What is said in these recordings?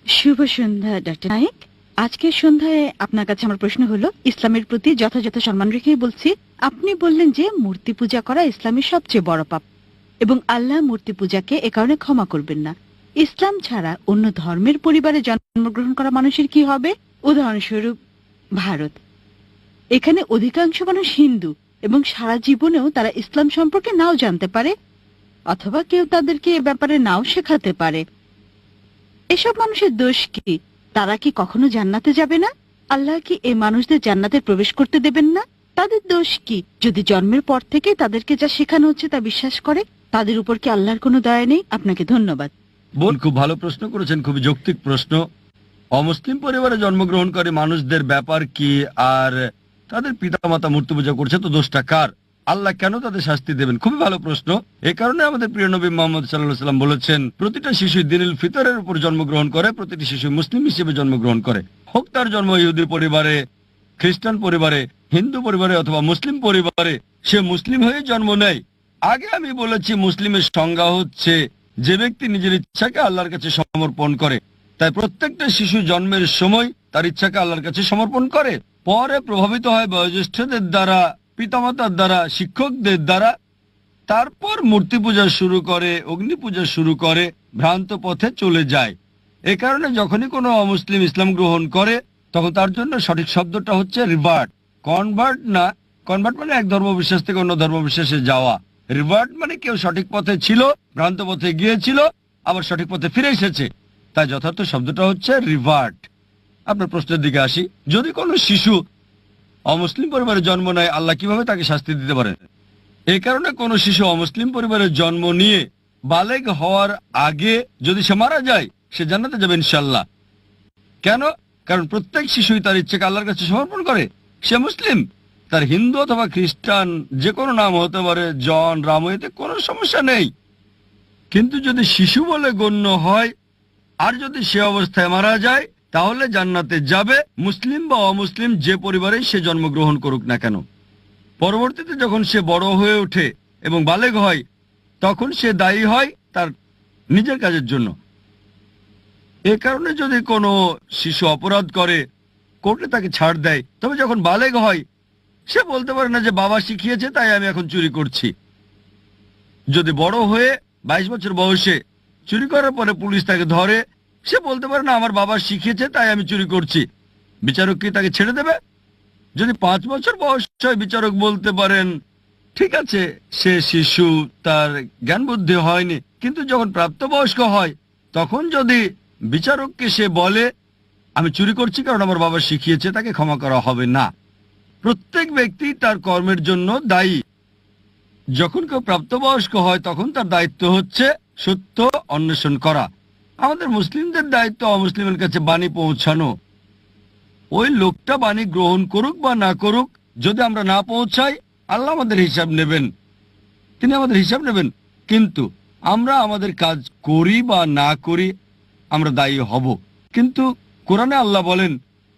শুভ সন্ধ্যা doctor Naik. আজকের সন্ধ্যায় আপনার কাছে আমার প্রশ্ন হলো, ইসলামের প্রতি যথাযথ সম্মান রেখেই বলছি। আপনি বললেন যে মূর্তি পূজা করা ইসলামের সবচেয়ে বড় পাপ এবং আল্লাহ মূর্তি পূজাকে এ কারণে ক্ষমা করবেন না। ইসলাম ছাড়া অন্য ধর্মের পরিবারে জন্মগ্রহণ করা মানুষের কি হবে? উদাহরণস্বরূপ ভারত, এখানে অধিকাংশ মানুষ হিন্দু এবং সারা জীবনেও তারা ইসলাম সম্পর্কে নাও জানতে পারে, অথবা কেউ তাদেরকে এ ব্যাপারে নাও শেখাতে পারে। এসব মানুষের দোষ কি? তারা কি কখনো জান্নাতে যাবে না? আল্লাহ কি এই মানুষদের জান্নাতে প্রবেশ করতে দেবেন না? তাদের দোষ কি যদি জন্মের পর থেকে তাদেরকে যা শেখানো হচ্ছে তা বিশ্বাস করে? তাদের উপর কি আল্লাহর কোনো দয়া নেই? আপনাকে ধন্যবাদ। বোন, খুব ভালো প্রশ্ন করেছেন, খুবই যৌক্তিক প্রশ্ন। অমুসলিম পরিবারে জন্মগ্রহণকারী মানুষদের ব্যাপার কি, আর তাদের পিতামাতা মূর্তি পূজা করছে, তো দোষটা কার? আল্লাহ কেন তাদের শাস্তি দেবেন? খুবই ভালো প্রশ্ন। এই কারণে আমাদের প্রিয় নবী মুহাম্মদ সাল্লাল্লাহু আলাইহি সাল্লাম বলেছেন, প্রতিটা শিশু দীনুল ফিতরের উপর জন্মগ্রহণ করে, প্রতিটি শিশু মুসলিম হিসেবে জন্মগ্রহণ করে। হোক তার জন্ম ইহুদি পরিবারে, খ্রিস্টান পরিবারে, হিন্দু পরিবারে অথবা মুসলিম পরিবারে, সে মুসলিম হয়ে জন্ম নেয়। আগে আমি বলেছি, মুসলিমের সংজ্ঞা হচ্ছে যে ব্যক্তি নিজের ইচ্ছাকে আল্লাহর কাছে সমর্পণ করে। তাই প্রত্যেকটা শিশু জন্মের সময় তার ইচ্ছাকে আল্লাহর কাছে সমর্পণ করে, পরে প্রভাবিত হয় বয়োজ্যেষ্ঠদের দ্বারা, পিতামাতার দ্বারা, শিক্ষকদের দ্বারা, তারপর মূর্তি পূজা শুরু করে, অগ্নি পূজা শুরু করে, ভ্রান্ত পথে চলে যায়। এ কারণে যখনই কোনো অমুসলিম ইসলাম গ্রহণ করে, তখন তার জন্য সঠিক শব্দটা হচ্ছে রিভার্ট। কনভার্ট না। কনভার্ট মানে এক ধর্মবিশ্বাস থেকে অন্য ধর্মবিশ্বাসে যাওয়া। রিভার্ট মানে কেউ সঠিক পথে ছিল, ভ্রান্ত পথে গিয়েছিল, আবার সঠিক পথে ফিরে এসেছে। তাই যথার্থ শব্দটা হচ্ছে রিভার্ট। আপনার প্রশ্নের দিকে আসি। যদি কোনো শিশু অমুসলিম পরিবারে জন্ম নেয়, আল্লাহ কিভাবে তাকে শাস্তি দিতে পারেন? এই কারণে কোনো শিশু অমুসলিম পরিবারে জন্ম নিয়ে বালেগ হওয়ার আগে যদি সে মারা যায়, সে জান্নাতে যাবে ইনশাল্লাহ। কেন? কারণ প্রত্যেক শিশুই তার ইচ্ছাকে আল্লাহর কাছে সমর্পণ করে। সে মুসলিম, তার হিন্দু অথবা খ্রিস্টান যে কোনো নাম হতে পারে, জন, রাম, এতে কোনো সমস্যা নেই। কিন্তু যদি শিশু বলে গণ্য হয় আর যদি সে অবস্থায় মারা যায়, তাহলে জান্নাতে যাবে, মুসলিম বা অমুসলিম যে পরিবারেই সে জন্মগ্রহণ করুক না কেন। পরবর্তীতে যখন সে বড় হয়ে ওঠে এবং বালেগ হয়, তখন সে দায়ী হয় তার নিজের কাজের জন্য। এ কারণে যদি কোনো শিশু অপরাধ করে, কোর্টে তাকে ছাড় দেয়, তবে যখন বালেগ হয়, সে বলতে পারে না যে বাবা শিখিয়েছে তাই আমি এখন চুরি করছি। যদি বড় হয়ে 22 বছর বয়সে চুরি করার পরে পুলিশ তাকে ধরে, সে বলতে পারে না আমার বাবা শিখিয়েছে তাই আমি চুরি করছি। বিচারক কি তাকে ছেড়ে দেবে? যদি 5 বছর বয়স হয়, বিচারক বলতে পারেন ঠিক আছে, সে শিশু, তার জ্ঞান বুদ্ধি হয়নি। কিন্তু যখন প্রাপ্তবয়স্ক হয়, তখন যদি বিচারককে সে বলে আমি চুরি করছি কারণ আমার বাবা শিখিয়েছে, তাকে ক্ষমা করা হবে না। প্রত্যেক ব্যক্তি তার কর্মের জন্য দায়ী। যখন কেউ প্রাপ্তবয়স্ক হয়, তখন তার দায়িত্ব হচ্ছে সত্য অন্বেষণ করা। আমাদের মুসলিমদের দায়িত্ব অমুসলিমের কাছে বাণী পৌঁছানো। ওই লোকটা বাণী গ্রহণ করুক বা না করুক, যদি আমরা না পৌঁছাই, আল্লাহ আমাদের হিসাব নেবেন, তিনি আমাদের হিসাব নেবেন। কিন্তু আমরা আমাদের কাজ করি বা না করি, আমরা দায়ী হব। কিন্তু কোরআনে আল্লাহ বলেন,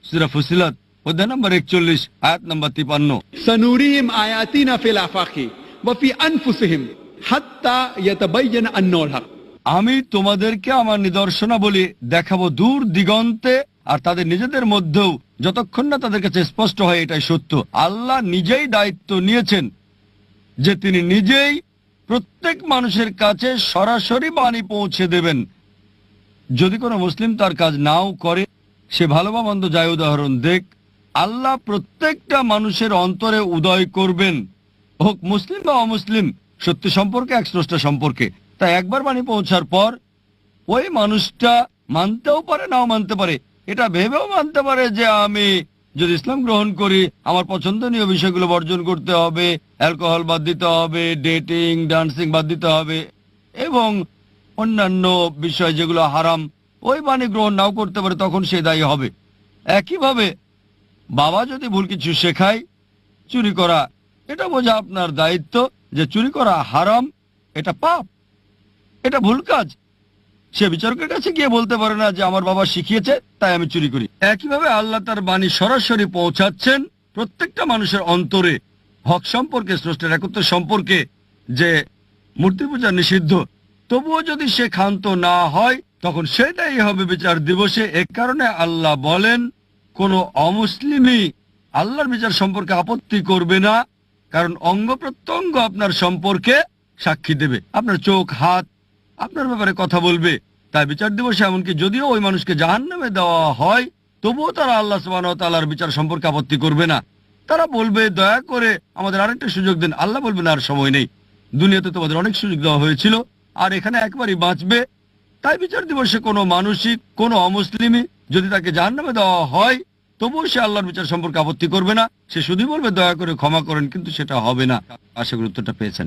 সূরা ফুসিলাত অধ্যায় নম্বর 41 আয়াত নম্বর 53, سنريهم آياتنا في الآفاق وفي أنفسهم حتى يتبين أنه الحق। আমি তোমাদেরকে আমার নিদর্শনাবলী দেখাবো দূর দিগন্তে আর তাদের নিজেদের মধ্যেও, যতক্ষণ না তাদের কাছে স্পষ্ট হয় এটাই সত্য। আল্লাহ নিজেই দায়িত্ব নিয়েছেন যে তিনি নিজেই প্রত্যেক মানুষের কাছে সরাসরি বাণী পৌঁছে দেবেন। যদি কোনো মুসলিম তার কাজ নাও করে, সে ভালো বা মন্দ যায় উদাহরণ দেখ, আল্লাহ প্রত্যেকটা মানুষের অন্তরে উদয় করবেন, হোক মুসলিম বা অমুসলিম, সত্য সম্পর্কে, এক স্রষ্টা সম্পর্কে। তাই একবার বাণী পৌঁছার পর ওই মানুষটা মানতেও পারে, নাও মানতে পারে। এটা ভেবেও মানতে পারে যে আমি যদি ইসলাম গ্রহণ করি, আমার পছন্দনীয় বিষয়গুলো বর্জন করতে হবে, অ্যালকোহল বাদ দিতে হবে, ডেটিং, ডান্সিং বাদ দিতে হবে এবং অন্যান্য বিষয় যেগুলো হারাম, ওই বাণী গ্রহণ নাও করতে পারে, তখন সে দায়ী হবে। একইভাবে বাবা যদি ভুল কিছু শেখায়, চুরি করা, এটা বোঝা আপনার দায়িত্ব যে চুরি করা হারাম, এটা পাপ, এটা ভুল কাজ। সে বিচারকের কাছে গিয়ে বলতে পারে না যে আমার বাবা শিখিয়েছে তাই আমি চুরি করি। একইভাবে আল্লাহ তার বাণী সরাসরি পৌঁছাচ্ছেন প্রত্যেকটা মানুষের অন্তরে, হক সম্পর্কে, স্রষ্টার একত্র সম্পর্কে, যে মূর্তি পূজা নিষিদ্ধ, তবুও যদি সে ক্ষান্ত না হয় তখন সেটাই হবে বিচার দিবসে। এ কারণে আল্লাহ বলেন কোন অমুসলিমই আল্লাহর বিচার সম্পর্কে আপত্তি করবে না, কারণ অঙ্গ প্রত্যঙ্গ আপনার সম্পর্কে সাক্ষী দেবে, আপনার চোখ হাত আপনার ব্যাপারে কথা বলবে। তাই বিচার দিবসে এমনকি যদিও ওই মানুষকে জাহান্নামে দেওয়া হয় তবুও তারা আল্লাহ সুবহানাহু ওয়া তাআলার বিচার সম্পর্কে আপত্তি করবে না। তারা বলবে দয়া করে আমাদের আরেকটা সুযোগ দেন। আল্লাহ বলবেন আর সময় নেই, দুনিয়াতে তোমাদের অনেক সুযোগ দেওয়া হয়েছিল আর এখানে একবারই বাঁচবে। তাই বিচার দিবসে কোনো মানুষই কোনো অমুসলিমই যদি তাকে জাহান্নামে দেওয়া হয় তবুও সে আল্লাহর বিচার সম্পর্কে আপত্তি করবে না। সে শুধুই বলবে দয়া করে ক্ষমা করেন, কিন্তু সেটা হবে না। আশা করি উত্তরটা পেয়েছেন।